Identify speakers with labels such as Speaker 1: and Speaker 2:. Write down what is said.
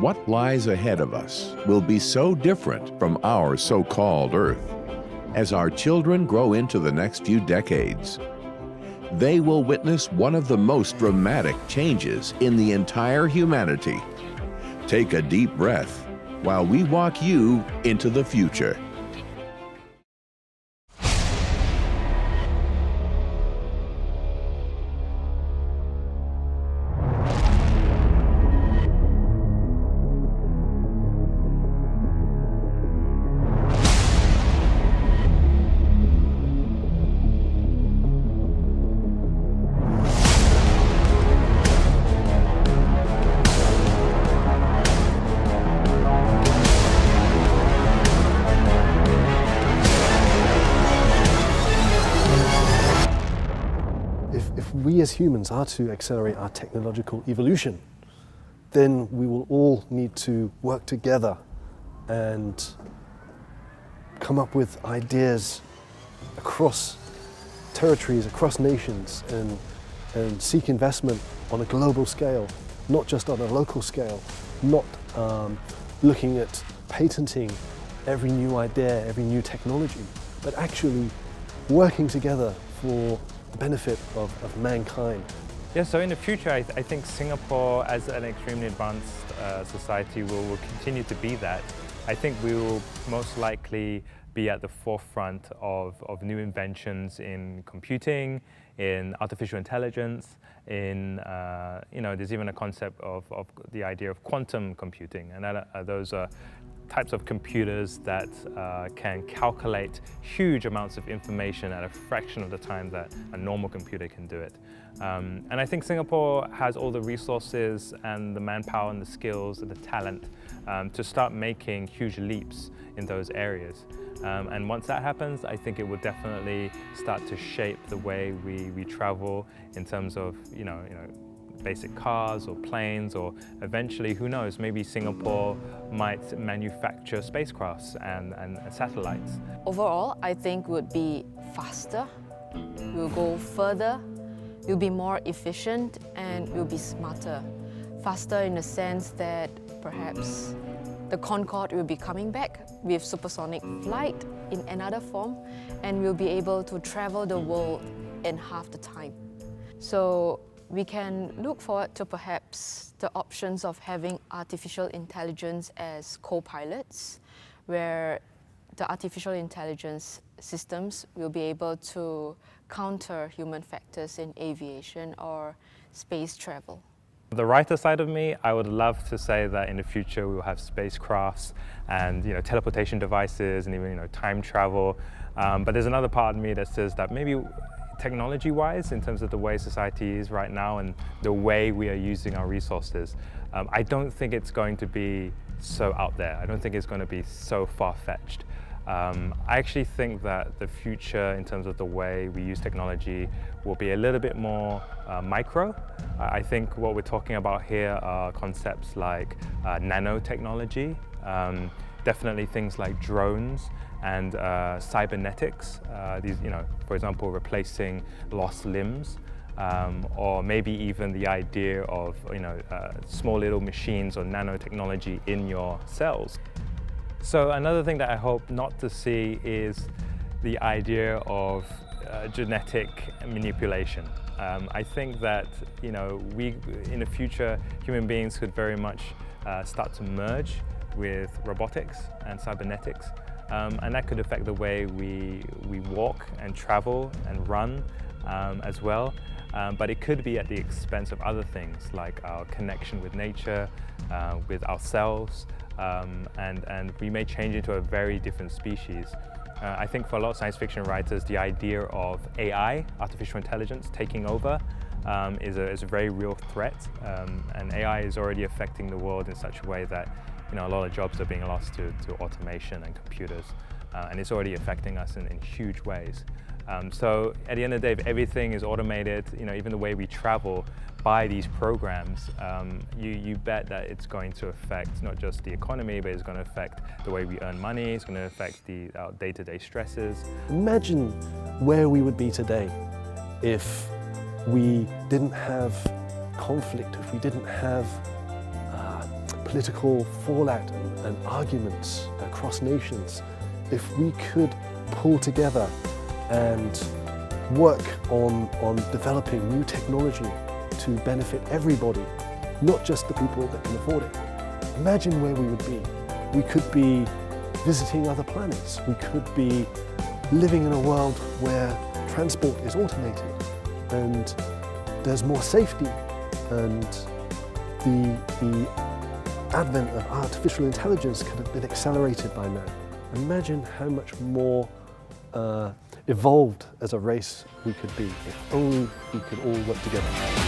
Speaker 1: What lies ahead of us will be so different from our so-called Earth. As our children grow into the next few decades, they will witness one of the most dramatic changes in the entire humanity. Take a deep breath while we walk you into the future.
Speaker 2: If we as humans are to accelerate our technological evolution, then we will all need to work together and come up with ideas across territories, across nations, and seek investment on a global scale, not just on a local scale, not looking at patenting every new idea, every new technology, but actually working together for the benefit of mankind.
Speaker 3: Yeah, so in the future, I think Singapore, as an extremely advanced society, will continue to be that. I think we will most likely be at the forefront of new inventions in computing, in artificial intelligence, in, there's even a concept of the idea of quantum computing, and those are types of computers that can calculate huge amounts of information at a fraction of the time that a normal computer can do it. And I think Singapore has all the resources and the manpower and the skills and the talent to start making huge leaps in those areas. And once that happens, I think it will definitely start to shape the way we travel in terms of, basic cars or planes, or eventually, who knows, maybe Singapore might manufacture spacecrafts and satellites.
Speaker 4: Overall, I think would be faster, we'll go further, we'll be more efficient, and we'll be smarter. Faster in the sense that perhaps the Concorde will be coming back with supersonic flight in another form, and we'll be able to travel the world in half the time. So we can look forward to perhaps the options of having artificial intelligence as co-pilots, where the artificial intelligence systems will be able to counter human factors in aviation or space travel.
Speaker 3: The writer side of me, I would love to say that in the future we will have spacecrafts and teleportation devices and even time travel. But there's another part of me that says that maybe technology-wise, in terms of the way society is right now and the way we are using our resources, I don't think it's going to be so out there. I don't think it's going to be so far-fetched. I actually think that the future, in terms of the way we use technology, will be a little bit more micro. I think what we're talking about here are concepts like nanotechnology, definitely things like drones and cybernetics. These, for example, replacing lost limbs, or maybe even the idea of small little machines or nanotechnology in your cells. So another thing that I hope not to see is the idea of genetic manipulation. I think that we, in the future, human beings could very much start to merge with robotics and cybernetics, and that could affect the way we walk and travel and run as well. But it could be at the expense of other things like our connection with nature, with ourselves, and we may change into a very different species. I think for a lot of science fiction writers, the idea of AI, artificial intelligence, taking over is a very real threat, and AI is already affecting the world in such a way that a lot of jobs are being lost to automation and computers, and it's already affecting us in huge ways. So at the end of the day, if everything is automated, even the way we travel by these programs, you bet that it's going to affect not just the economy, but it's going to affect the way we earn money, it's going to affect our day-to-day stresses.
Speaker 2: Imagine where we would be today if we didn't have conflict, if we didn't have political fallout and arguments across nations, if we could pull together and work on developing new technology to benefit everybody, not just the people that can afford it, imagine where we would be. We could be visiting other planets. We could be living in a world where transport is automated and there's more safety, and the advent of artificial intelligence could have been accelerated by now. Imagine how much more evolved as a race we could be if only we could all work together.